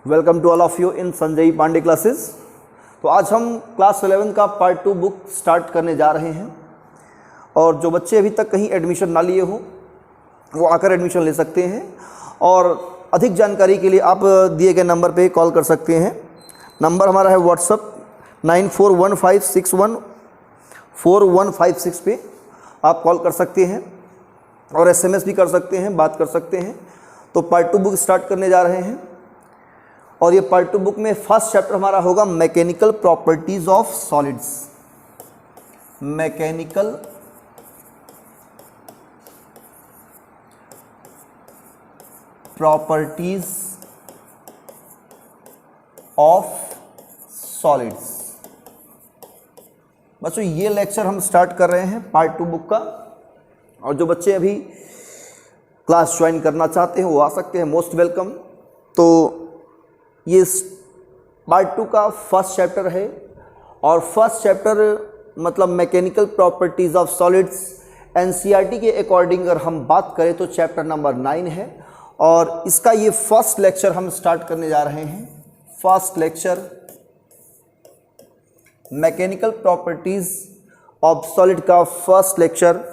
Welcome to all of you in Sanjay Pandey classes. तो आज हम क्लास 11 का पार्ट 2 बुक स्टार्ट करने जा रहे हैं और जो बच्चे अभी तक कहीं एडमिशन ना लिए हो वो आकर एडमिशन ले सकते हैं और अधिक जानकारी के लिए आप दिए गए नंबर पे कॉल कर सकते हैं। नंबर हमारा है व्हाट्सअप 9415614156 पे आप कॉल कर सकते हैं और SMS भी कर सकते हैं, बात कर सकते हैं। तो पार्ट 2 बुक स्टार्ट करने जा रहे हैं और ये पार्ट 2 बुक में फर्स्ट चैप्टर हमारा होगा mechanical properties of solids. Mechanical properties of solids. बच्चों ये लेक्चर हम स्टार्ट कर रहे हैं पार्ट 2 बुक का और जो बच्चे अभी क्लास ज्वाइन करना चाहते हैं वो आ सकते हैं, मोस्ट वेलकम। तो ये पार्ट 2 का फर्स्ट चैप्टर है और फर्स्ट चैप्टर मतलब mechanical properties of solids NCERT के अकॉर्डिंग अगर हम बात करें तो चैप्टर नंबर 9 है और इसका ये फर्स्ट लेक्चर हम स्टार्ट करने जा रहे हैं। First lecture mechanical properties of solid का फर्स्ट लेक्चर,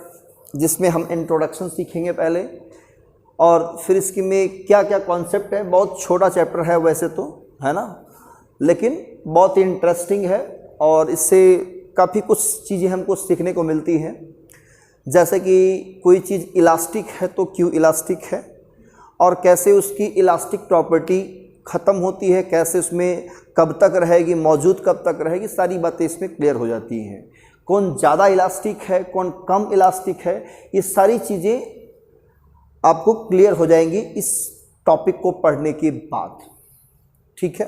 जिसमें हम इंट्रोडक्शन सीखेंगे पहले और फिर इसकी में क्या क्या कॉन्सेप्ट है। बहुत छोटा चैप्टर है वैसे तो, है ना, लेकिन बहुत ही इंटरेस्टिंग है और इससे काफ़ी कुछ चीज़ें हमको सीखने को मिलती हैं। जैसे कि कोई चीज़ इलास्टिक है तो क्यों इलास्टिक है और कैसे उसकी इलास्टिक प्रॉपर्टी ख़त्म होती है, कैसे उसमें कब तक रहेगी, मौजूद कब तक रहेगी, सारी बातें इसमें क्लियर हो जाती हैं। कौन ज़्यादा इलास्टिक है, कौन कम इलास्टिक है, ये सारी चीज़ें आपको क्लियर हो जाएंगी इस टॉपिक को पढ़ने के बाद। ठीक है,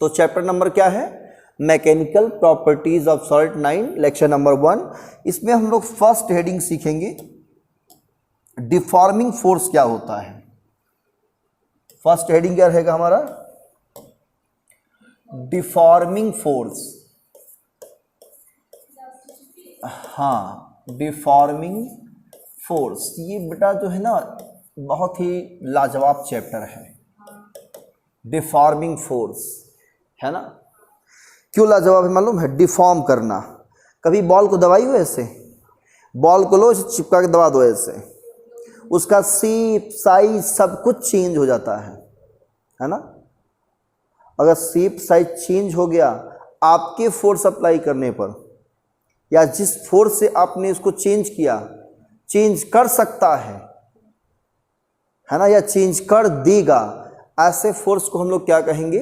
तो चैप्टर नंबर क्या है? Mechanical properties of solid 9, lecture number 1। इसमें हम लोग फर्स्ट हेडिंग सीखेंगे डिफॉर्मिंग फोर्स क्या होता है। फर्स्ट हेडिंग क्या रहेगा हमारा? Deforming force. हाँ, डिफॉर्मिंग फोर्स। ये बेटा जो है ना बहुत ही लाजवाब चैप्टर है, डिफॉर्मिंग फोर्स, है ना। क्यों लाजवाब है मालूम है? डिफॉर्म करना। कभी बॉल को दबाई हो ऐसे, बॉल को लो इसे चिपका के दबा दो ऐसे, उसका शेप साइज सब कुछ चेंज हो जाता है ना। अगर शेप साइज चेंज हो गया आपके फोर्स अप्लाई करने पर या जिस फोर्स से आपने उसको चेंज किया, चेंज कर सकता है ना, या चेंज कर देगा, ऐसे फोर्स को हम लोग क्या कहेंगे?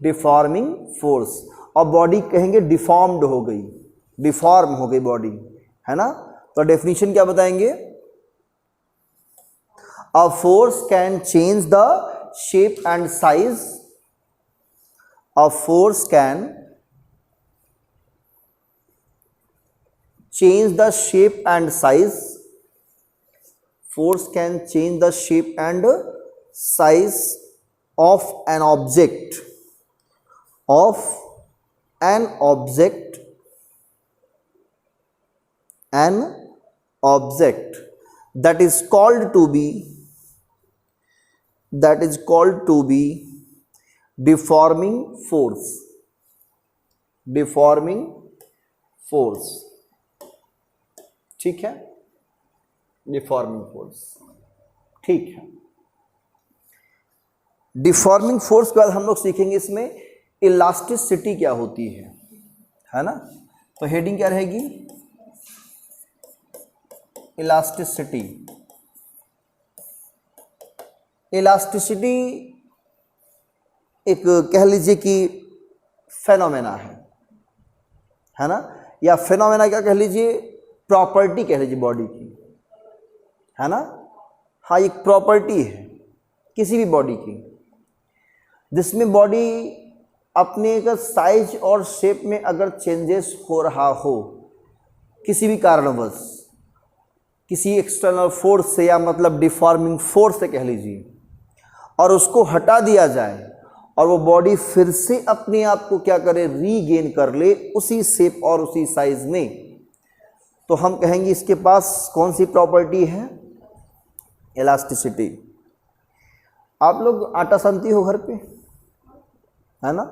Deforming force. और बॉडी कहेंगे डिफॉर्म्ड हो गई, डिफॉर्म हो गई बॉडी, है ना। तो डेफिनेशन क्या बताएंगे? A force can change the shape and size. A force can change the shape and size. Force can change the shape and size of an object, an object that is called to be deforming force. Deforming force, ठीक है, deforming force. ठीक है, deforming force के बाद हम लोग सीखेंगे इसमें इलास्टिसिटी क्या होती है ना। तो हेडिंग क्या रहेगी? इलास्टिसिटी। इलास्टिसिटी एक कह लीजिए कि फेनोमेना है ना, या फेनोमेना क्या कह लीजिए, प्रॉपर्टी कह लीजिए बॉडी की, है ना। हाँ, एक प्रॉपर्टी है किसी भी बॉडी की जिसमें बॉडी अपने का साइज और शेप में अगर चेंजेस हो रहा हो किसी भी कारणवश, किसी एक्सटर्नल फोर्स से या मतलब डिफॉर्मिंग फोर्स से कह लीजिए, और उसको हटा दिया जाए और वो बॉडी फिर से अपने आप को क्या करे, रीगेन कर ले उसी शेप और उसी साइज में, तो हम कहेंगे इसके पास कौन सी प्रॉपर्टी है? इलास्टिसिटी। आप लोग आटा सानती हो घर पे, है ना?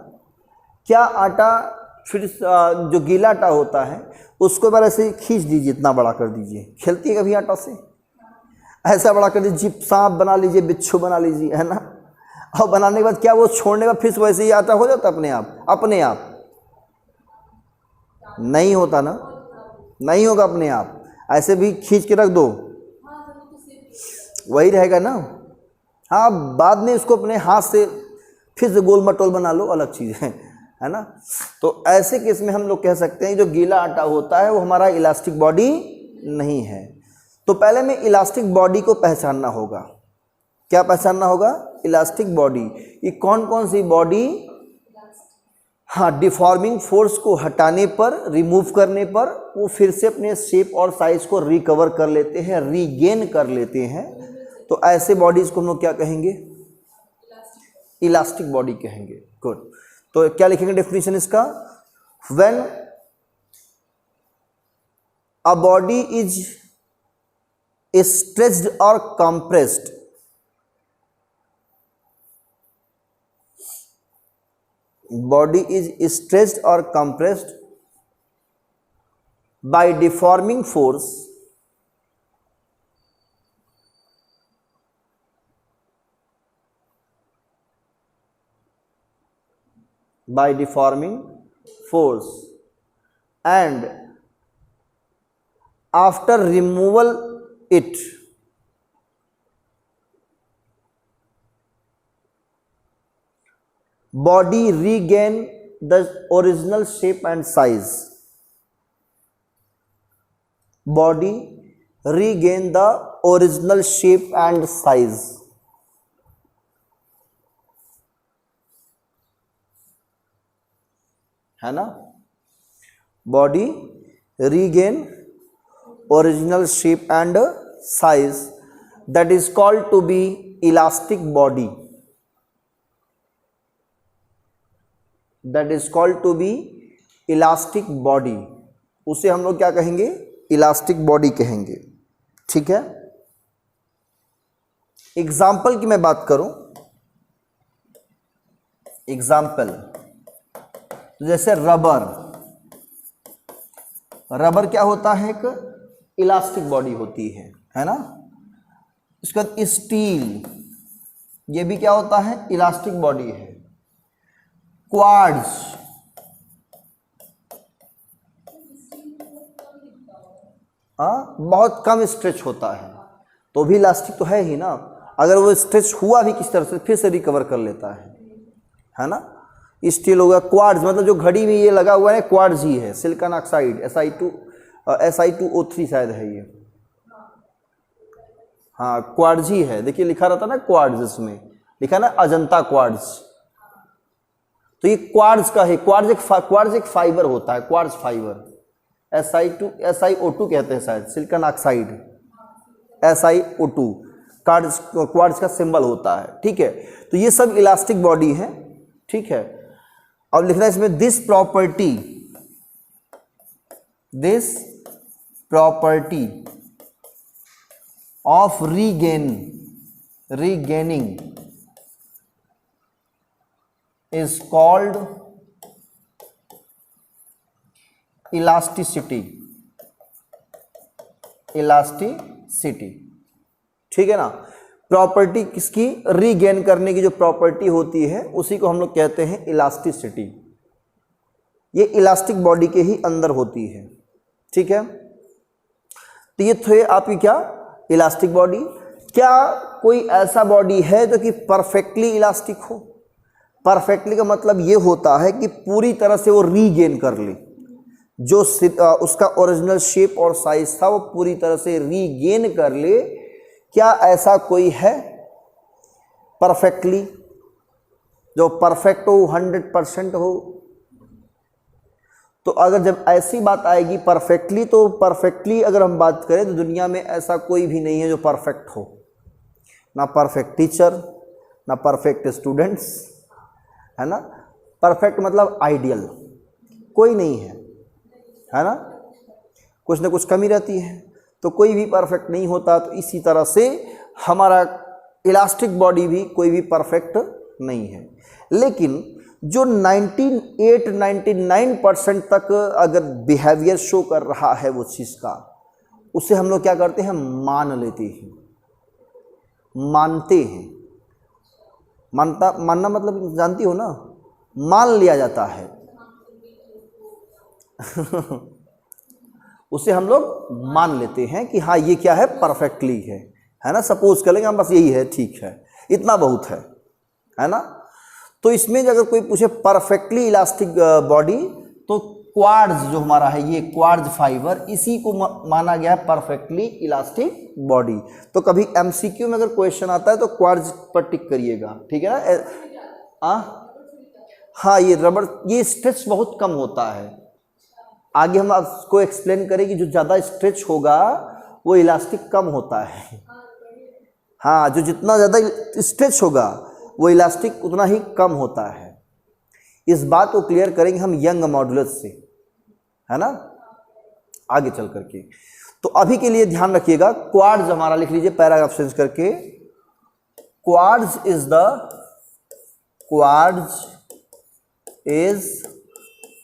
क्या आटा फिर जो गीला आटा होता है उसको बार ऐसे खींच दीजिए, इतना बड़ा कर दीजिए। खेलती है कभी आटा से? ऐसा बड़ा कर दीजिए, सांप बना लीजिए, बिच्छू बना लीजिए, है ना? और बनाने के बाद क्या वो छोड़ने का फिर वैसे ही आटा हो जाता अपने आप? अपने आप नहीं होता ना, नहीं होगा अपने आप। ऐसे भी खींच के रख दो वही रहेगा ना। हाँ, बाद में उसको अपने हाथ से फिर से गोल मटोल बना लो, अलग चीज़ है ना? तो ऐसे केस में हम लोग कह सकते हैं जो गीला आटा होता है वो हमारा इलास्टिक बॉडी नहीं है। तो पहले में इलास्टिक बॉडी को पहचानना होगा। क्या पहचानना होगा? Elastic body. ये कौन कौन सी बॉडी? हाँ, डिफॉर्मिंग फोर्स को हटाने पर, रिमूव करने पर वो फिर से अपने शेप और साइज को रिकवर कर लेते हैं, रीगेन कर लेते हैं। तो ऐसे बॉडीज को हम लोग क्या कहेंगे? इलास्टिक बॉडी कहेंगे। गुड। तो क्या लिखेंगे डेफिनेशन इसका? When a body is stretched और compressed, body is stretched or compressed by deforming force and after removal it body regain the original shape and size. Body regain the original shape and size. है ना? Body regain original shape and size, that is called to be elastic body. That is called to be elastic body. उसे हम लोग क्या कहेंगे? Elastic body कहेंगे। ठीक है? एग्जाम्पल की मैं बात करूं, एग्जाम्पल जैसे रबर। रबर क्या होता है? एक इलास्टिक बॉडी होती है ना? इसके बाद स्टील, ये भी क्या होता है? इलास्टिक बॉडी है। क्वार्ट्ज, बहुत कम स्ट्रेच होता है तो भी इलास्टिक तो है ही ना। अगर वो स्ट्रेच हुआ भी किस तरह से फिर से रिकवर कर लेता है ना? स्टील हो गया। क्वार्ट्ज मतलब जो घड़ी में ये लगा हुआ है क्वार्ट्ज ही है, सिलिकॉन ऑक्साइड, Si2O3 शायद है ये। हाँ, क्वार्ट्ज ही है। देखिए लिखा रहता ना क्वार्ट्ज, इसमें लिखा ना अजंता क्वार्ट्ज, तो ये क्वार्ट्ज का है। क्वार्ट्ज एक फाइबर होता है, क्वार्ट्ज फाइबर। SiO2 कहते हैं शायद, सिलिकॉन ऑक्साइड SiO2 क्वार्ट्ज का सिंबल होता है। ठीक है? तो ये सब इलास्टिक बॉडी है। ठीक है? अब लिखना है इसमें this property of regaining is called elasticity। ठीक है ना? प्रॉपर्टी किसकी? रीगेन करने की जो प्रॉपर्टी होती है उसी को हम लोग कहते हैं इलास्टिसिटी। ये इलास्टिक बॉडी के ही अंदर होती है। ठीक है? तो ये थे आपकी क्या? Elastic body. क्या कोई ऐसा बॉडी है जो कि परफेक्टली इलास्टिक हो? परफेक्टली का मतलब ये होता है कि पूरी तरह से वो रीगेन कर ले, जो उसका ओरिजिनल शेप और साइज था वो पूरी तरह से रीगेन कर ले। क्या ऐसा कोई है परफेक्टली, जो परफेक्ट हो, 100% हो? तो अगर जब ऐसी बात आएगी परफेक्टली, तो परफेक्टली अगर हम बात करें तो दुनिया में ऐसा कोई भी नहीं है जो परफेक्ट हो। ना परफेक्ट टीचर, ना परफेक्ट स्टूडेंट्स, है ना? परफेक्ट मतलब आइडियल कोई नहीं है ना? कुछ ना कुछ कमी रहती है, तो कोई भी परफेक्ट नहीं होता। तो इसी तरह से हमारा इलास्टिक बॉडी भी कोई भी परफेक्ट नहीं है, लेकिन जो 98-99% तक अगर बिहेवियर शो कर रहा है वो चीज़ का, उसे हम लोग क्या करते हैं, मान लेते हैं, मानते हैं। मानना मतलब जानती हो ना, मान लिया जाता है उसे हम लोग मान लेते हैं कि हाँ ये क्या है, परफेक्टली है ना। सपोज कर लेंगे हम, बस यही है, ठीक है, इतना बहुत है ना। तो इसमें अगर कोई पूछे परफेक्टली इलास्टिक बॉडी, तो क्वार्ट्ज जो हमारा है, ये क्वार्ट्ज फाइबर, इसी को माना गया है परफेक्टली इलास्टिक बॉडी। तो कभी एमसीक्यू में अगर क्वेश्चन आता है तो क्वार्ट्ज पर टिक करिएगा, ठीक है ना। हाँ, ये रबड़, ये स्ट्रेच बहुत कम होता है। आगे हम आपको एक्सप्लेन करें कि जो ज़्यादा स्ट्रेच होगा वो इलास्टिक कम होता है। हाँ, जो जितना ज़्यादा स्ट्रेच होगा वो इलास्टिक उतना ही कम होता है। इस बात को क्लियर करेंगे हम यंग मॉडुलस से, है ना, आगे चल करके। तो अभी के लिए ध्यान रखिएगा, क्वार्ट्ज हमारा लिख लीजिए पैराग्राफ चेंज करके। Quartz is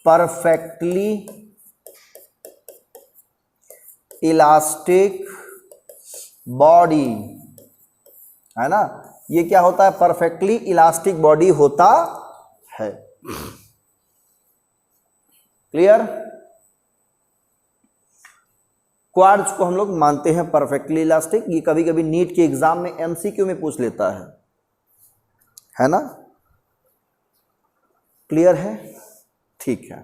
perfectly elastic body, है ना। ये क्या होता है, परफेक्टली इलास्टिक बॉडी होता है। क्लियर। क्वार्ट्ज को हम लोग मानते हैं परफेक्टली इलास्टिक। ये कभी कभी नीट के एग्जाम में एमसीक्यू में पूछ लेता है ना। क्लियर है, ठीक है।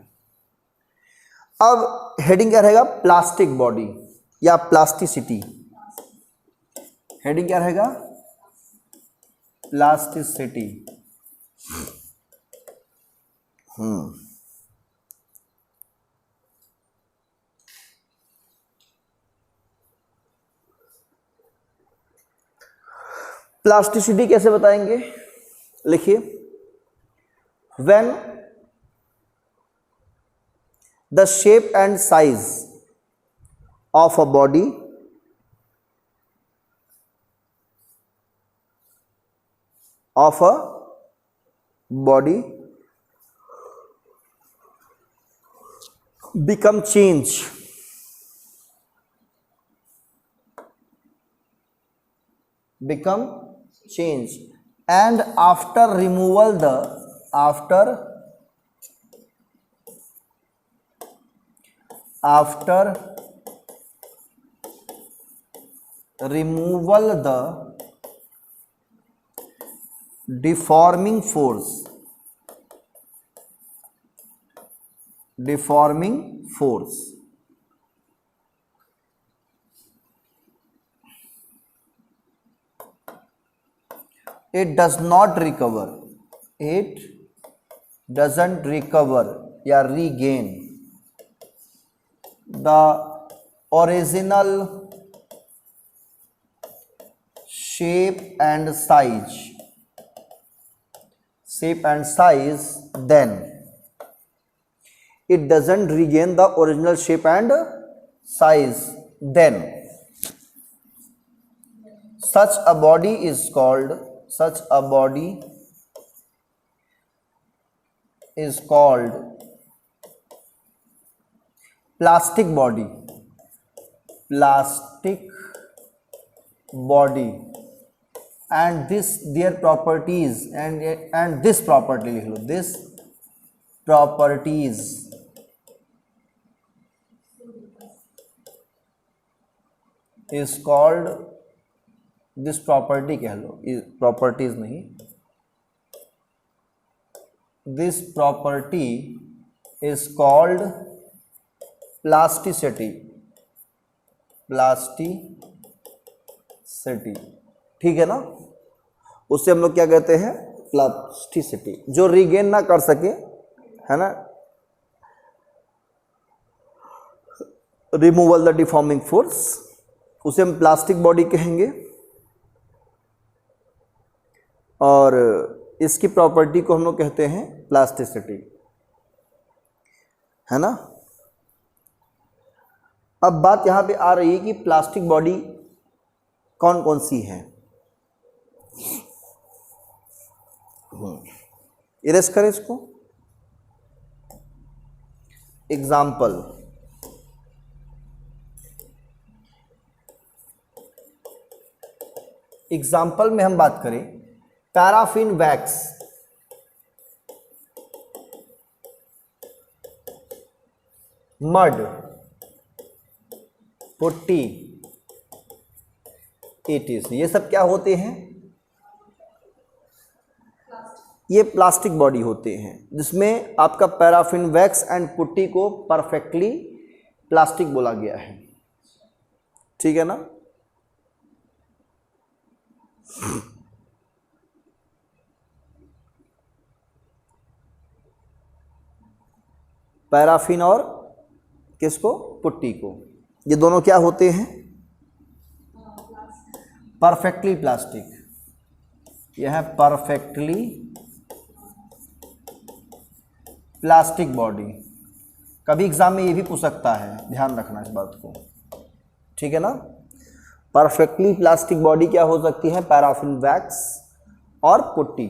अब हेडिंग क्या रहेगा, प्लास्टिक बॉडी या प्लास्टिसिटी। हेडिंग क्या रहेगा, प्लास्टिसिटी। प्लास्टिसिटी कैसे बताएंगे, लिखिए। When the shape and size of a body become change and after removal the deforming force it doesn't recover या regain the original shape and size, then it doesn't regain the original shape and size, then such a body is called plastic body and their properties and this property लिख लो, this properties is called, this property कह लो, properties नहीं, this property is called plasticity, ठीक है ना। उससे हम लोग क्या कहते हैं, प्लास्टिसिटी। जो रिगेन ना कर सके, है ना, रिमूवल द डिफॉर्मिंग फोर्स, उसे हम प्लास्टिक बॉडी कहेंगे। और इसकी प्रॉपर्टी को हम लोग कहते हैं प्लास्टिसिटी, है ना। अब बात यहां पे आ रही है कि प्लास्टिक बॉडी कौन कौन सी है। इरेज करें इसको। एग्जाम्पल, एग्जाम्पल में हम बात करें paraffin wax, mud, putty, eighties, ये सब क्या होते हैं? ये प्लास्टिक बॉडी होते हैं जिसमें आपका पैराफिन वैक्स एंड पुट्टी को परफेक्टली प्लास्टिक बोला गया है। ठीक है ना? पैराफिन और किसको? पुट्टी को। ये दोनों क्या होते हैं? Perfectly plastic. यह है परफेक्टली प्लास्टिक बॉडी। कभी एग्जाम में ये भी पूछ सकता है, ध्यान रखना इस बात को। ठीक है ना? परफेक्टली प्लास्टिक बॉडी क्या हो सकती है? पैराफिन वैक्स और पुट्टी।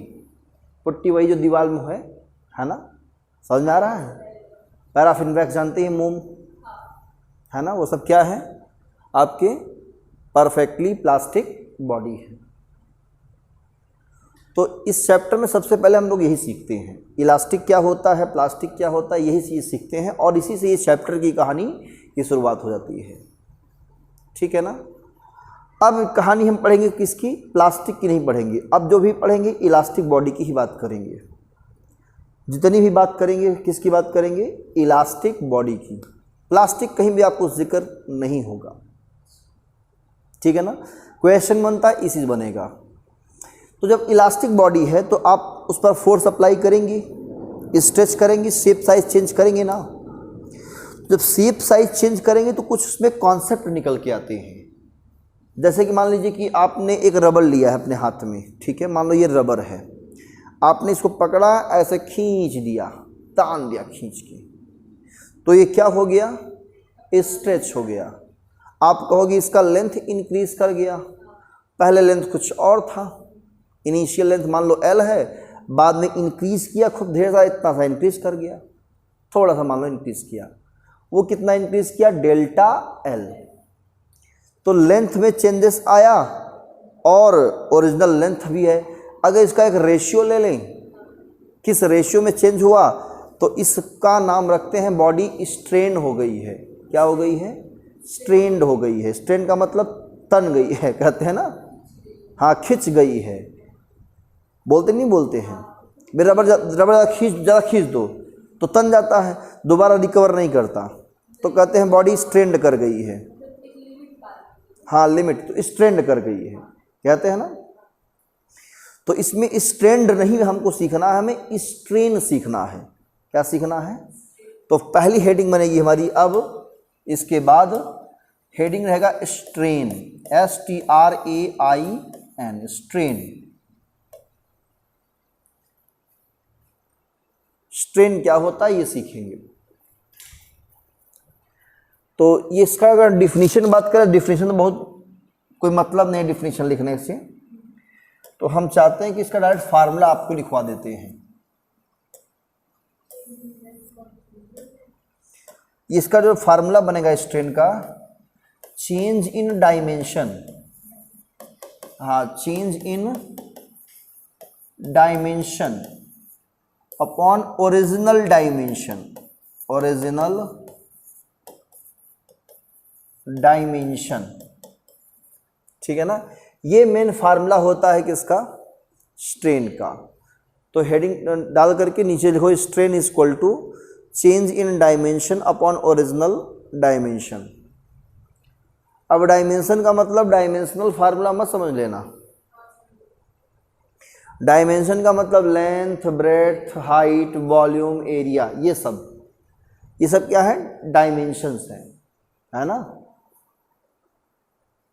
पुट्टी वही जो दीवार में है ना? समझ में आ रहा है? पैराफिन वैक्स जानते हैं, मोम, है ना? वो सब क्या है? आपके परफेक्टली प्लास्टिक बॉडी है। तो इस चैप्टर में सबसे पहले हम लोग यही सीखते हैं, इलास्टिक क्या होता है, प्लास्टिक क्या होता है, यही चीज़ सीखते हैं और इसी से ये चैप्टर की कहानी की शुरुआत हो जाती है। ठीक है ना? अब कहानी हम पढ़ेंगे किसकी? प्लास्टिक की नहीं पढ़ेंगे। अब जो भी पढ़ेंगे इलास्टिक बॉडी की ही बात करेंगे। जितनी भी बात करेंगे किसकी बात करेंगे? इलास्टिक बॉडी की। प्लास्टिक कहीं भी आपको जिक्र नहीं होगा। ठीक है ना? क्वेश्चन बनता है इसी से बनेगा। तो जब इलास्टिक बॉडी है तो आप उस पर फोर्स अप्लाई करेंगे, स्ट्रेच करेंगे, शेप साइज चेंज करेंगे ना। जब शेप साइज चेंज करेंगे तो कुछ उसमें कॉन्सेप्ट निकल के आते हैं। जैसे कि मान लीजिए कि आपने एक रबर लिया है अपने हाथ में, ठीक है, मान लो ये रबर है, आपने इसको पकड़ा, ऐसे खींच दिया, तान दिया खींच के, तो ये क्या हो गया? स्ट्रेच हो गया। आप कहोगे इसका लेंथ इंक्रीज कर गया, पहले लेंथ कुछ और था, इनिशियल लेंथ मान लो L है, बाद में इंक्रीज किया, खूब ढेर सारा इतना सा इंक्रीज कर गया, थोड़ा सा मान लो इंक्रीज किया, वो कितना इंक्रीज किया? Delta L। तो लेंथ में चेंजेस आया और ओरिजिनल लेंथ भी है। अगर इसका एक रेशियो ले लें, किस रेशियो में चेंज हुआ, तो इसका नाम रखते हैं बॉडी स्ट्रेन हो गई है। क्या हो गई है? स्ट्रेन्ड हो गई है। स्ट्रेन का मतलब तन गई है, कहते हैं ना, हाँ, खिंच गई है। बोलते नहीं बोलते हैं रबर ज़्यादा खींच दो तो तन जाता है, दोबारा रिकवर नहीं करता, तो कहते हैं बॉडी स्ट्रेन्ड कर गई है। हाँ, लिमिट, तो स्ट्रेन्ड कर गई है कहते हैं ना। तो इसमें स्ट्रेन्ड नहीं हमको सीखना है, हमें स्ट्रेन सीखना है। क्या सीखना है? तो पहली हेडिंग बनेगी हमारी। अब इसके बाद हेडिंग रहेगा स्ट्रेन, STRAIN, स्ट्रेन। स्ट्रेन क्या होता है ये सीखेंगे। तो ये इसका अगर डिफिनीशन बात करें, डिफिनीशन तो बहुत कोई मतलब नहीं डिफिनीशन लिखने से, तो हम चाहते हैं कि इसका डायरेक्ट फार्मूला आपको लिखवा देते हैं। इसका जो फार्मूला बनेगा स्ट्रेन का, चेंज इन डायमेंशन, हाँ, change in dimension upon original dimension, original dimension. ठीक है ना? ये मेन फार्मूला होता है किसका? स्ट्रेन का। तो हेडिंग डाल करके नीचे लिखो, strain is equal to change in dimension upon original dimension. अब डायमेंशन का मतलब डायमेंशनल फार्मूला मत समझ लेना। डायमेंशन का मतलब length, breadth, height, volume, area, ये सब क्या है? डायमेंशंस है ना।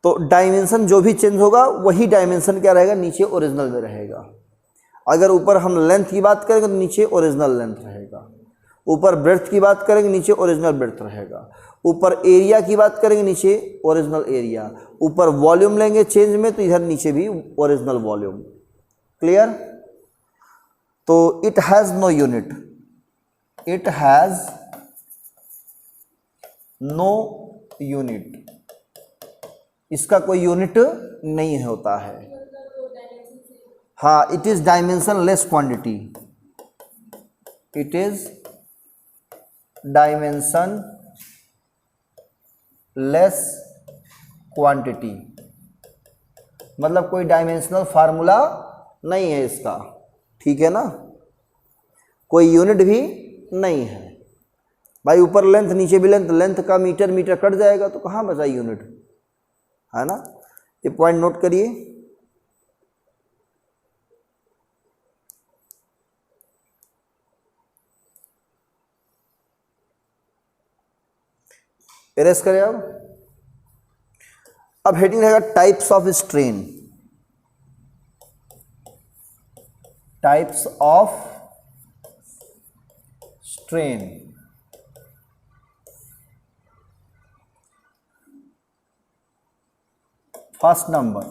तो डायमेंशन जो भी चेंज होगा वही डायमेंशन क्या रहेगा? नीचे ओरिजिनल में रहेगा। अगर ऊपर हम लेंथ की बात करेंगे तो नीचे ओरिजिनल लेंथ रहेगा, ऊपर ब्रेड्थ की बात करेंगे नीचे ओरिजिनल ब्रेड्थ रहेगा, ऊपर एरिया की बात करेंगे नीचे ओरिजिनल एरिया, ऊपर वॉल्यूम लेंगे चेंज में तो इधर नीचे भी ओरिजिनल वॉल्यूम। क्लियर? तो it has no unit, it has no unit, इसका कोई यूनिट नहीं होता है। हाँ, it is dimensionless quantity, it is dimensionless quantity, मतलब कोई डायमेंशनल फार्मूला नहीं है इसका, ठीक है ना, कोई यूनिट भी नहीं है। भाई ऊपर लेंथ नीचे भी लेंथ, लेंथ का मीटर मीटर कट जाएगा तो कहाँ बचा यूनिट, है ना। ये पॉइंट नोट करिए। इरेज करें अब हेडिंग रहेगा types of strain, types of strain. First number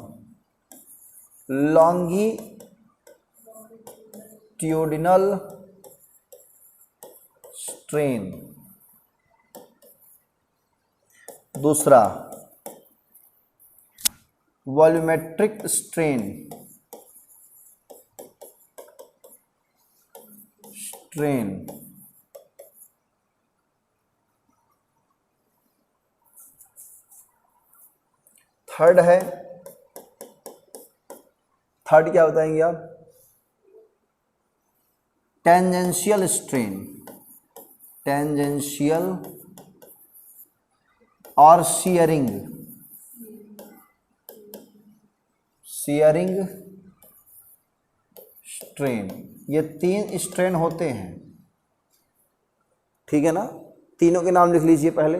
longitudinal strain, दूसरा वॉल्यूमेट्रिक स्ट्रेन, थर्ड है, थर्ड क्या बताएंगे आप, टेंजेंशियल स्ट्रेन, टेंजेंशियल और शियरिंग स्ट्रेन, ये तीन स्ट्रेन होते हैं, ठीक है ना। तीनों के नाम लिख लीजिए पहले।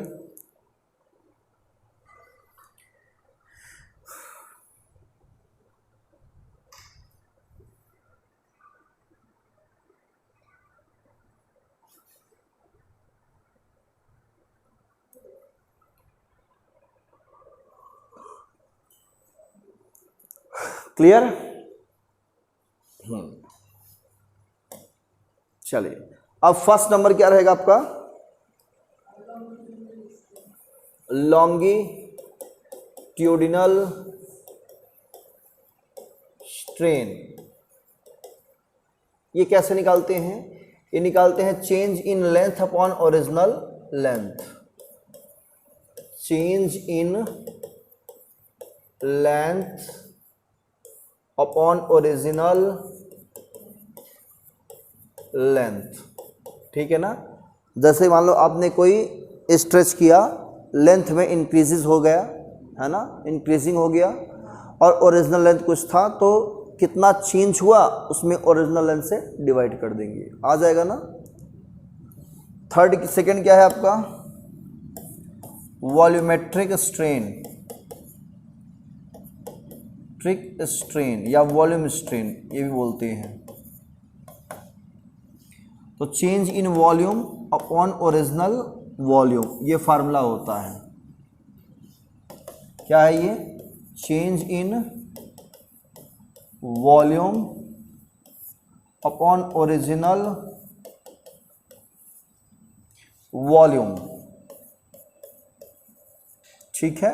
क्लियर? चलिए, अब फर्स्ट नंबर क्या रहेगा आपका, लॉन्गिट्यूडिनल स्ट्रेन। ये कैसे निकालते हैं, ये निकालते हैं change in length upon original length, change in length upon original length, ठीक है ना। जैसे मान लो आपने कोई स्ट्रेच किया, लेंथ में इंक्रीजेस हो गया, है ना, इंक्रीजिंग हो गया, और ओरिजिनल लेंथ कुछ था तो कितना चेंज हुआ उसमें ओरिजिनल लेंथ से डिवाइड कर देंगे, आ जाएगा ना। थर्ड सेकंड क्या है आपका, वॉल्यूमेट्रिक स्ट्रेन, ट्रिक स्ट्रेन या वॉल्यूम स्ट्रेन ये भी बोलते हैं। तो change in volume upon original volume, ये फार्मूला होता है। क्या है ये, change in volume upon original volume, ठीक है।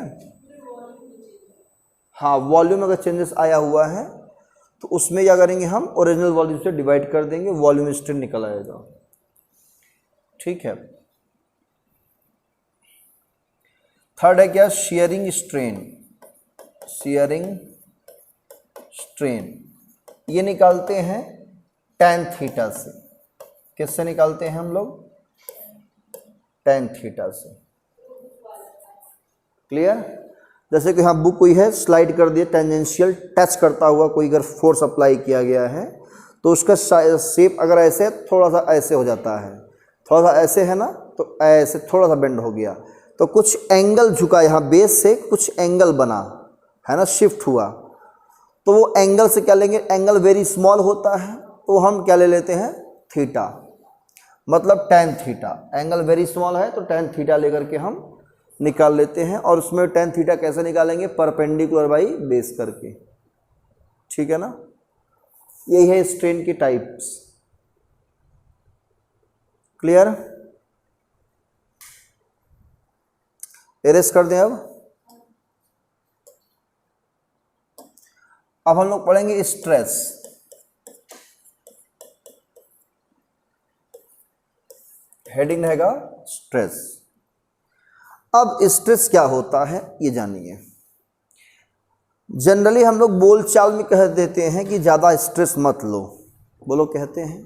हाँ, वॉल्यूम अगर चेंजेस आया हुआ है तो उसमें क्या करेंगे हम, ओरिजिनल वॉल्यूम से डिवाइड कर देंगे, वॉल्यूम स्ट्रेन निकल आएगा, ठीक है। थर्ड है क्या, शियरिंग स्ट्रेन, ये निकालते हैं tan थीटा से। किससे निकालते हैं हम लोग, tan थीटा से। क्लियर? जैसे कि यहाँ बुक कोई है, स्लाइड कर दिए, टेंजेंशियल टच करता हुआ कोई अगर फोर्स अप्लाई किया गया है तो उसका शेप अगर ऐसे थोड़ा सा ऐसे हो जाता है, थोड़ा सा ऐसे है ना, तो ऐसे थोड़ा सा बेंड हो गया, तो कुछ एंगल झुका, यहाँ बेस से कुछ एंगल बना है ना, शिफ्ट हुआ, तो वो एंगल से क्या लेंगे, एंगल वेरी स्मॉल होता है तो हम क्या ले लेते हैं, थीटा, मतलब tan theta. Angle very small है तो tan थीटा लेकर के हम निकाल लेते हैं, और उसमें tan थीटा कैसे निकालेंगे, परपेंडिकुलर बाई बेस करके, ठीक है ना। यही है स्ट्रेन की टाइप्स। क्लियर? एरेस कर दें। अब हम लोग पढ़ेंगे स्ट्रेस। हेडिंग रहेगा स्ट्रेस। अब स्ट्रेस क्या होता है ये जानिए। जनरली हम लोग बोलचाल में कह देते हैं कि ज़्यादा स्ट्रेस मत लो, वो लोग कहते हैं।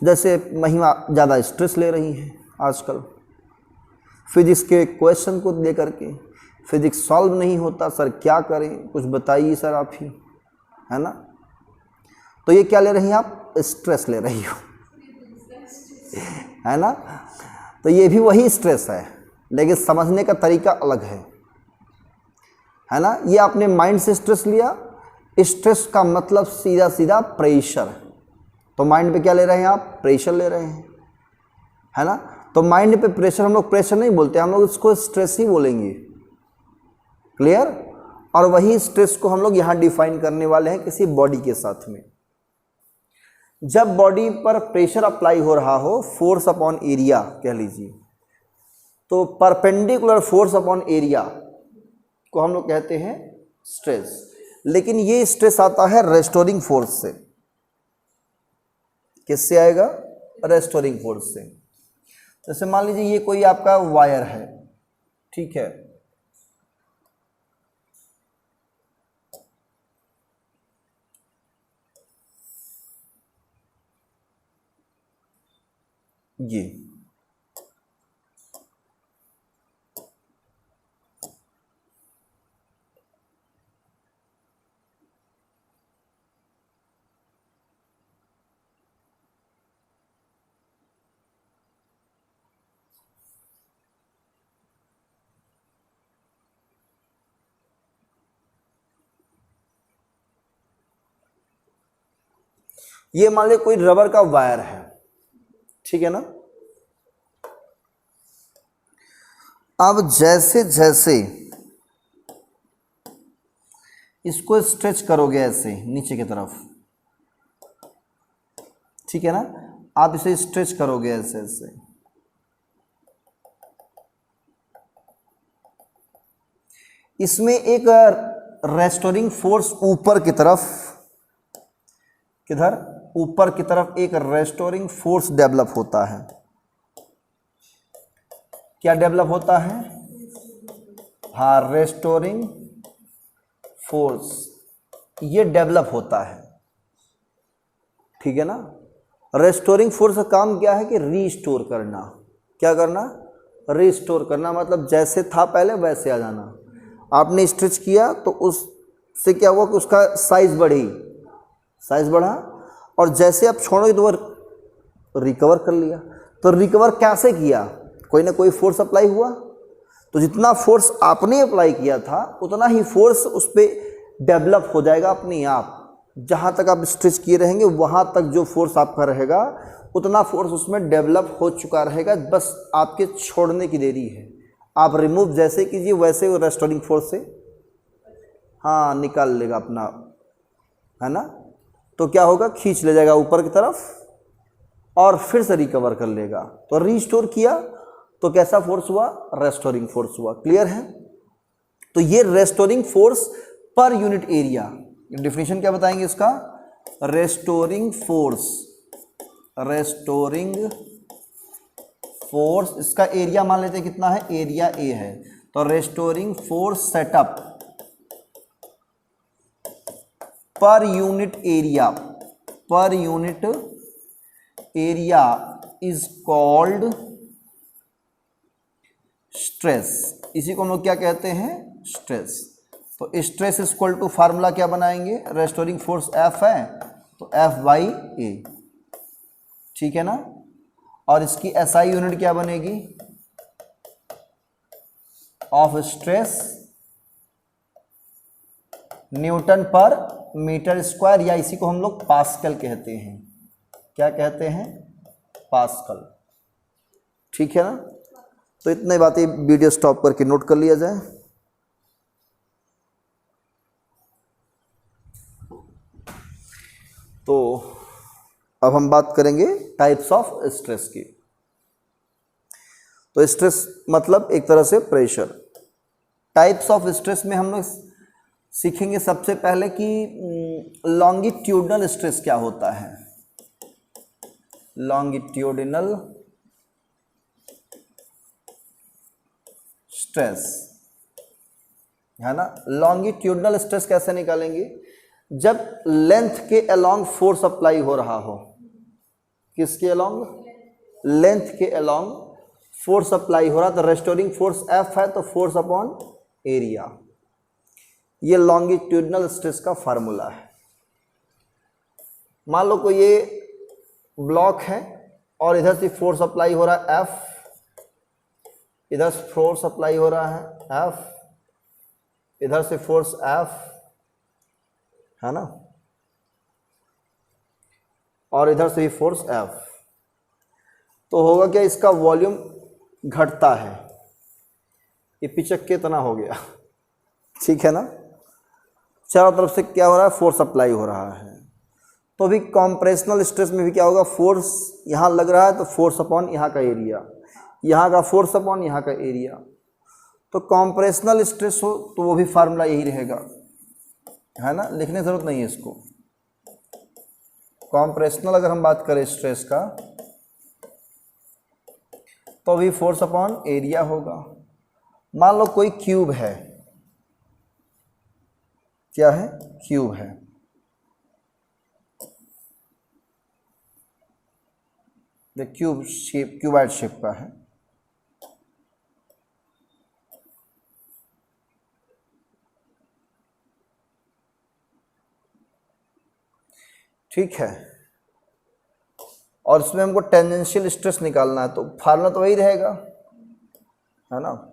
जैसे महिमा ज़्यादा स्ट्रेस ले रही हैं आजकल फिजिक्स के क्वेश्चन को लेकर के, फिजिक्स सॉल्व नहीं होता सर, क्या करें, कुछ बताइए सर आप ही, है ना। तो ये क्या ले रही हैं आप? स्ट्रेस ले रही हो, है ना। तो ये भी वही स्ट्रेस है, लेकिन समझने का तरीका अलग है ना। ये आपने माइंड से स्ट्रेस लिया, स्ट्रेस का मतलब सीधा सीधा प्रेशर। तो माइंड पे क्या ले रहे हैं आप? प्रेशर ले रहे हैं, है ना। तो माइंड पे प्रेशर हम लोग प्रेशर नहीं बोलते, हम लोग इसको स्ट्रेस ही बोलेंगे। क्लियर? और वही स्ट्रेस को हम लोग यहाँ डिफाइन करने वाले हैं किसी बॉडी के साथ में। जब बॉडी पर प्रेशर अप्लाई हो रहा हो, फोर्स अपॉन एरिया कह लीजिए, तो परपेंडिकुलर फोर्स अपॉन एरिया को हम लोग कहते हैं स्ट्रेस। लेकिन ये स्ट्रेस आता है रेस्टोरिंग फोर्स से। किससे आएगा? रेस्टोरिंग फोर्स से। जैसे मान लीजिए ये कोई आपका वायर है, ठीक है, ये ये मान लीजिए कोई रबर का वायर है, ठीक है ना। अब जैसे जैसे इसको स्ट्रेच करोगे ऐसे नीचे की तरफ, ठीक है ना, आप इसे स्ट्रेच करोगे ऐसे ऐसे, इसमें एक रेस्टोरिंग फोर्स ऊपर की तरफ, किधर? ऊपर की तरफ एक रेस्टोरिंग फोर्स डेवलप होता है। क्या डेवलप होता है? हाँ, रेस्टोरिंग फोर्स ये डेवलप होता है, ठीक है ना। रेस्टोरिंग फोर्स का काम क्या है कि रीस्टोर करना। क्या करना? रीस्टोर करना, मतलब जैसे था पहले वैसे आ जाना। आपने स्ट्रेच किया तो उससे क्या हुआ कि उसका साइज बढ़ी, साइज बढ़ा, और जैसे आप छोड़ोगे तो वो रिकवर कर लिया। तो रिकवर कैसे किया? कोई ना कोई फोर्स अप्लाई हुआ, तो जितना फोर्स आपने अप्लाई किया था उतना ही फोर्स उस पर डेवलप हो जाएगा अपने आप। जहाँ तक आप स्ट्रेच किए रहेंगे वहाँ तक जो फोर्स आपका रहेगा उतना फोर्स उसमें डेवलप हो चुका रहेगा, बस आपके छोड़ने की देरी है। आप रिमूव जैसे कीजिए वैसे वो रेस्टोरिंग फोर्स से हाँ निकाल लेगा अपना, है ना। तो क्या होगा? खींच ले जाएगा ऊपर की तरफ और फिर से रिकवर कर लेगा। तो रीस्टोर किया तो कैसा फोर्स हुआ? रेस्टोरिंग फोर्स हुआ। क्लियर है? तो ये restoring force per unit area, definition क्या बताएंगे इसका? रेस्टोरिंग फोर्स, रेस्टोरिंग फोर्स, इसका एरिया मान लेते हैं कितना है? एरिया ए है। तो restoring force setup per unit area, per unit area is called stress. इसी को हम लोग क्या कहते हैं? स्ट्रेस। तो stress is equal to formula क्या बनाएंगे? रेस्टोरिंग फोर्स एफ है तो एफ बाई ए, ठीक है ना। और इसकी एसआई यूनिट क्या बनेगी? ऑफ स्ट्रेस न्यूटन पर मीटर स्क्वायर, या इसी को हम लोग पास्कल कहते हैं। क्या कहते हैं? पास्कल, ठीक है ना। तो इतनी बातें वीडियो स्टॉप करके नोट कर लिया जाए। तो अब हम बात करेंगे टाइप्स ऑफ स्ट्रेस की। तो स्ट्रेस मतलब एक तरह से प्रेशर। टाइप्स ऑफ स्ट्रेस में हम लोग सीखेंगे सबसे पहले कि लॉन्गिट्यूडनल स्ट्रेस क्या होता है। लॉन्गिट्यूडिनल स्ट्रेस है ना। लॉन्गिट्यूडनल स्ट्रेस कैसे निकालेंगे, जब लेंथ के अलोंग फोर्स अप्लाई हो रहा हो। किसके अलोंग, लेंथ के अलोंग फोर्स अप्लाई हो रहा, तो रेस्टोरिंग फोर्स F है, तो फोर्स अपॉन एरिया। ये लॉन्गिट्यूडनल स्ट्रेस का फार्मूला है। मान लो कोई ये ब्लॉक है और इधर से फोर्स अप्लाई हो रहा है F, इधर से फोर्स अप्लाई हो रहा है F, इधर से फोर्स F है ना, और इधर से भी फोर्स F, तो होगा क्या, इसका वॉल्यूम घटता है, ये पिचक के तना हो गया, ठीक है ना। चारों तरफ से क्या हो रहा है, फोर्स अप्लाई हो रहा है। तो अभी कॉम्प्रेशनल स्ट्रेस में भी क्या होगा, फोर्स यहाँ लग रहा है तो फोर्स अपॉन यहाँ का एरिया, यहाँ का फोर्स अपॉन यहाँ का एरिया। तो कॉम्प्रेशनल स्ट्रेस हो तो वो भी फार्मूला यही रहेगा, है ना, लिखने की जरूरत नहीं है इसको। कॉम्प्रेशनल अगर हम बात करें स्ट्रेस का तो अभी फोर्स अपॉन एरिया होगा। मान लो कोई क्यूब है, क्या है, क्यूब है, ये क्यूब शेप, क्यूबाइड शेप का है। ठीक है, और इसमें हमको टेंजेंशियल स्ट्रेस निकालना है, तो फार्मूला तो वही रहेगा, है ना।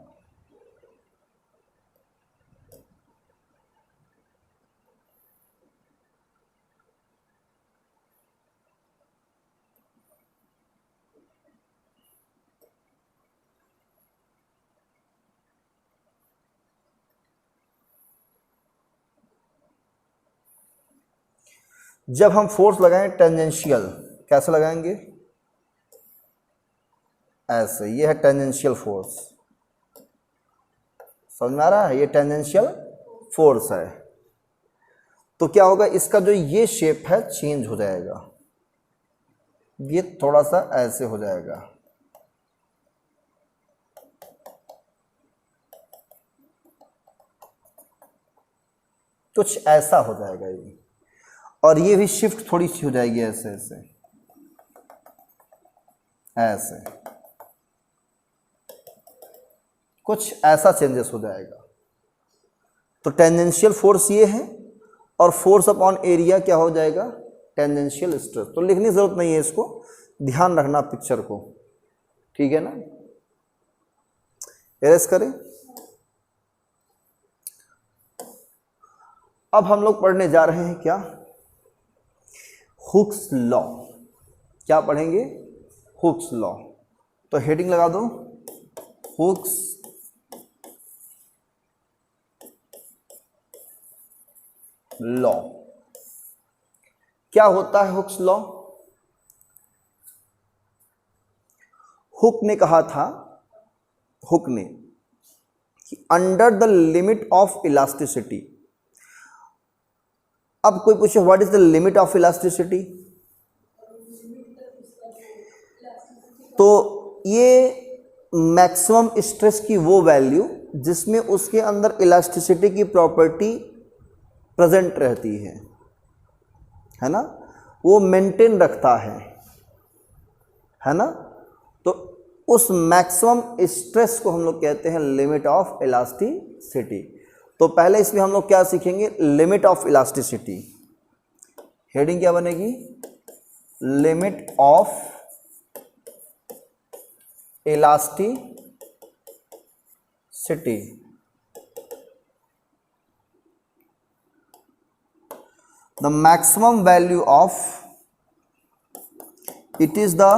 जब हम फोर्स लगाएं टेंजेंशियल, कैसे लगाएंगे, ऐसे, ये है टेंजेंशियल फोर्स, समझ में आ रहा है, ये टेंजेंशियल फोर्स है। तो क्या होगा, इसका जो ये शेप है चेंज हो जाएगा, ये थोड़ा सा ऐसे हो जाएगा, कुछ ऐसा हो जाएगा ये, और ये भी शिफ्ट थोड़ी सी हो जाएगी, ऐसे ऐसे ऐसे, कुछ ऐसा चेंजेस हो जाएगा। तो टेंजेंशियल फोर्स ये है, और फोर्स अपॉन एरिया क्या हो जाएगा, टेंजेंशियल स्ट्रेस। तो लिखने की जरूरत नहीं है इसको, ध्यान रखना पिक्चर को, ठीक है ना। एरेस करें। अब हम लोग पढ़ने जा रहे हैं क्या, हुक्स लॉ। क्या पढ़ेंगे, हुक्स लॉ। तो हेडिंग लगा दो, हुक्स लॉ। क्या होता है हुक्स लॉ? हुक ने कहा था, हुक ने, कि under the limit of elasticity. अब कोई पूछे what is the limit of elasticity, तो ये मैक्सिमम स्ट्रेस की वो वैल्यू जिसमें उसके अंदर इलास्टिसिटी की प्रॉपर्टी प्रेजेंट रहती है ना, वो मेंटेन रखता है ना। तो उस मैक्सिमम स्ट्रेस को हम लोग कहते हैं लिमिट ऑफ इलास्टिसिटी। तो पहले इसमें हम लोग क्या सीखेंगे, लिमिट ऑफ इलास्टिसिटी। हेडिंग क्या बनेगी, limit of elasticity. The maximum value of, it is the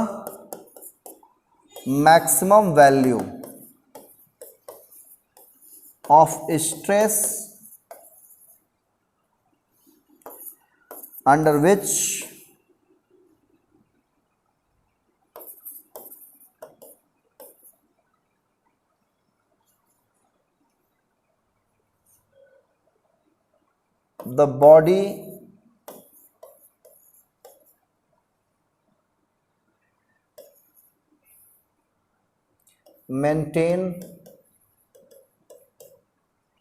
maximum value of stress under which the body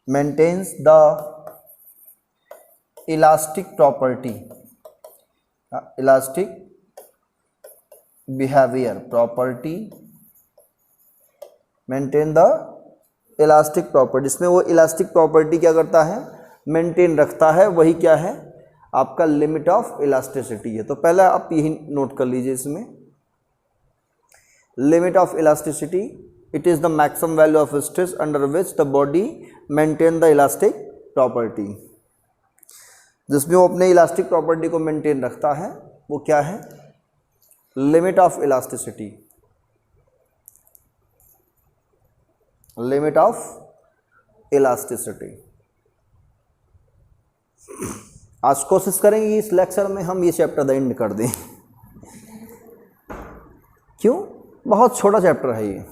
maintains the elastic property, elastic behavior property, maintain the elastic property। इसमें वो elastic property क्या करता है, maintain रखता है, वही क्या है आपका लिमिट ऑफ इलास्टिसिटी है। तो पहले आप यही नोट कर लीजिए, इसमें limit of elasticity, it is the maximum value of stress under which the body maintain the elastic property. जिसमें वो अपने इलास्टिक प्रॉपर्टी को मेंटेन रखता है, वो क्या है, limit of elasticity, limit of elasticity. आज कोशिश करेंगे इस लेक्चर में हम ये चैप्टर द एंड कर दें। क्यों, बहुत छोटा चैप्टर है ये।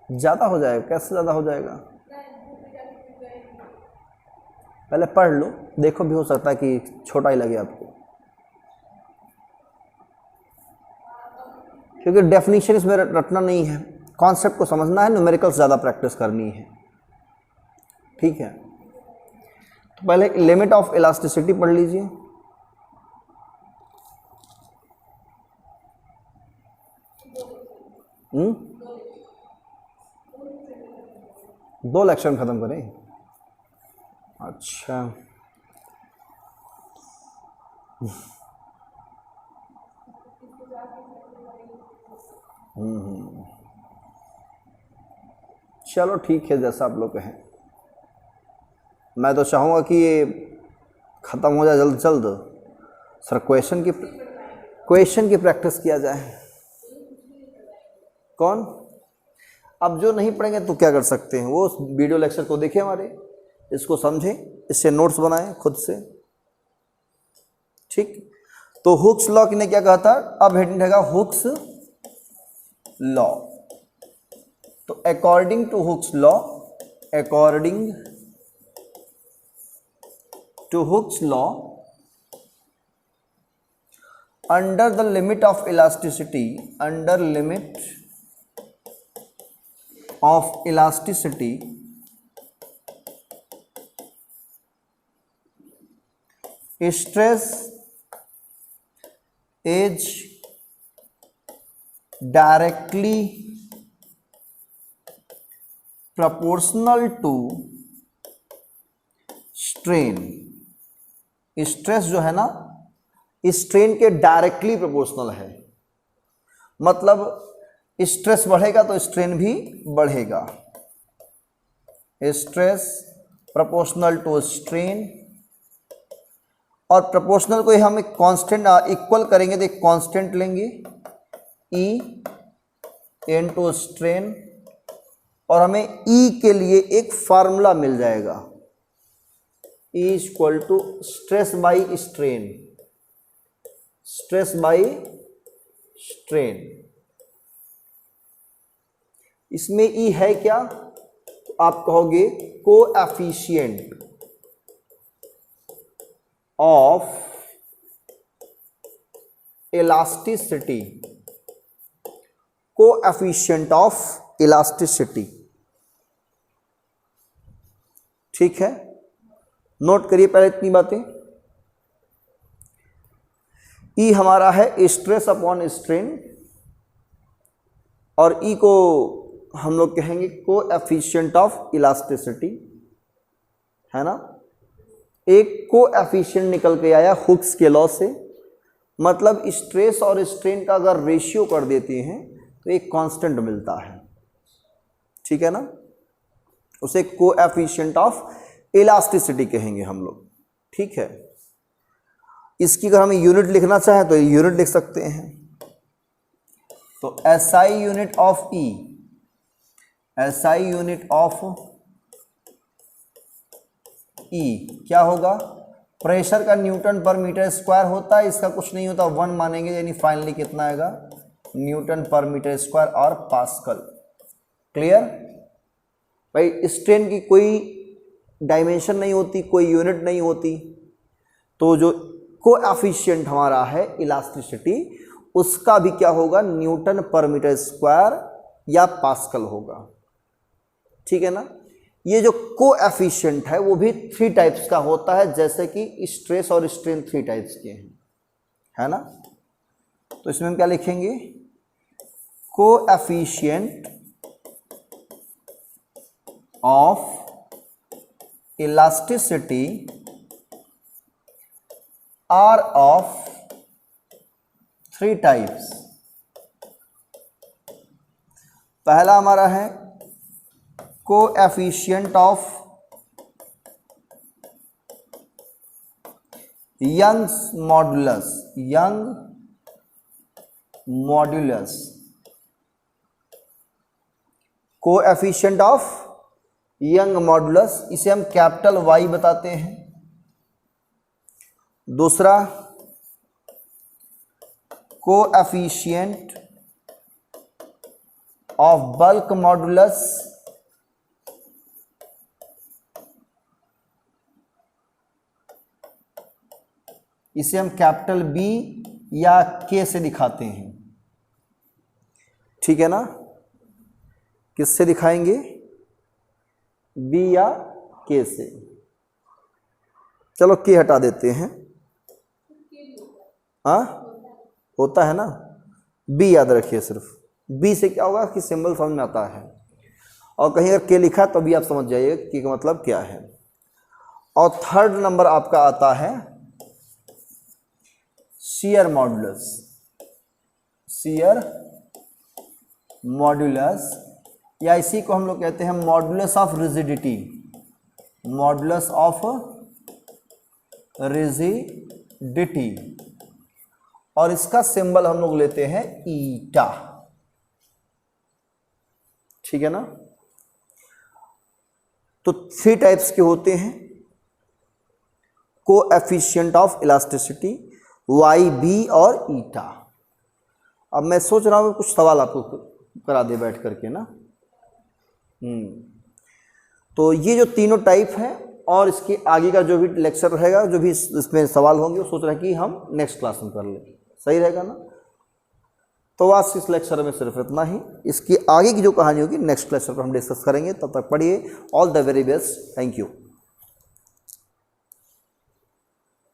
ज़्यादा हो जाएगा, कैसे ज़्यादा हो जाएगा, पहले पढ़ लो, देखो भी हो सकता है कि छोटा ही लगे आपको, क्योंकि डेफिनेशन इसमें रटना नहीं है, कॉन्सेप्ट को समझना है, न्यूमेरिकल्स ज़्यादा प्रैक्टिस करनी है। ठीक है, तो पहले लिमिट ऑफ इलास्टिसिटी पढ़ लीजिए। दो लेक्चर में ख़त्म करें, अच्छा। चलो ठीक है, जैसा आप लोग कहें। मैं तो चाहूँगा कि ये ख़त्म हो जाए जल्द जल्द। सर क्वेश्चन की प्रैक्टिस किया जाए। कौन, अब जो नहीं पढ़ेंगे तो क्या कर सकते हैं, वो वीडियो लेक्चर को देखें हमारे, इसको समझें, इससे नोट्स बनाएं खुद से। ठीक, तो हुक्स लॉ ने क्या कहा था, अब हेडिंग रहेगा हुक्स लॉ। तो according to Hooke's law, according to Hooke's law, under the limit of elasticity, under limit of elasticity, stress is directly proportional to strain। Stress जो है ना, स्ट्रेन के डायरेक्टली प्रोपोर्शनल है, मतलब स्ट्रेस बढ़ेगा तो स्ट्रेन भी बढ़ेगा। स्ट्रेस प्रोपोर्शनल टू स्ट्रेन, और प्रोपोर्शनल को हम एक कांस्टेंट इक्वल करेंगे तो एक कांस्टेंट लेंगे E इनटू स्ट्रेन, और हमें E के लिए एक फार्मूला मिल जाएगा, E equal to stress by strain, stress by strain. इसमें E है क्या, तो आप कहोगे coefficient of elasticity, coefficient of elasticity. ठीक है, नोट करिए पहले इतनी बातें। E हमारा है स्ट्रेस अपॉन स्ट्रेन, और E को हम लोग कहेंगे कोएफिशिएंट ऑफ इलास्टिसिटी, है ना। एक कोएफिशिएंट निकल के आया हुक्स के लॉ से, मतलब स्ट्रेस और स्ट्रेन का अगर रेशियो कर देते हैं तो एक कांस्टेंट मिलता है, ठीक है ना, उसे कोएफिशिएंट ऑफ इलास्टिसिटी कहेंगे हम लोग। ठीक है, इसकी अगर हमें यूनिट लिखना चाहें तो यूनिट लिख सकते हैं। तो SI unit of E, SI unit of E क्या होगा, प्रेशर का न्यूटन पर मीटर स्क्वायर होता है, इसका कुछ नहीं होता 1 मानेंगे, यानी फाइनली कितना आएगा, न्यूटन पर मीटर स्क्वायर और पास्कल। क्लियर भाई, स्ट्रेन की कोई डायमेंशन नहीं होती, कोई यूनिट नहीं होती, तो जो कोएफिशिएंट हमारा है इलास्टिसिटी उसका भी क्या होगा, न्यूटन पर मीटर स्क्वायर या पास्कल होगा। ठीक है ना। ये जो कोएफिशिएंट है वो भी 3 टाइप्स का होता है, जैसे कि स्ट्रेस और स्ट्रेन 3 टाइप्स के हैं, है ना। तो इसमें हम क्या लिखेंगे, coefficient of elasticity are of 3 types. पहला हमारा है coefficient of Young's modulus, Young modulus, coefficient of Young modulus, इसे हम कैपिटल वाई बताते हैं। दूसरा कोएफिशिएंट ऑफ बल्क मॉडुलस, इसे हम कैपिटल बी या के से दिखाते हैं। ठीक है ना। किससे दिखाएंगे, बी या के से। चलो के हटा देते हैं, हाँ होता है ना, बी याद रखिए, सिर्फ बी से क्या होगा कि सिंबल समझ में आता है, और कहीं अगर के लिखा तो भी आप समझ जाइए कि मतलब क्या है। और थर्ड नंबर आपका आता है शियर मॉडुलस, शियर मॉडुलस, या इसी को हम लोग कहते हैं modulus of rigidity, modulus of rigidity, और इसका सिंबल हम लोग लेते हैं ईटा। ठीक है ना। तो 3 टाइप्स के होते हैं coefficient of elasticity, Y, B और ईटा। अब मैं सोच रहा हूँ कुछ सवाल आपको करा दे बैठ करके ना। तो ये जो तीनों टाइप हैं, और इसके आगे का जो भी लेक्चर रहेगा, जो भी इसमें सवाल होंगे, वो सोच रहे हैं कि हम नेक्स्ट क्लास में कर लें, सही रहेगा ना। तो आज इस लेक्चर में सिर्फ इतना ही, इसकी आगे की जो कहानी होगी नेक्स्ट लेक्चर पर हम डिस्कस करेंगे। तब तक पढ़िए। All the very best, thank you.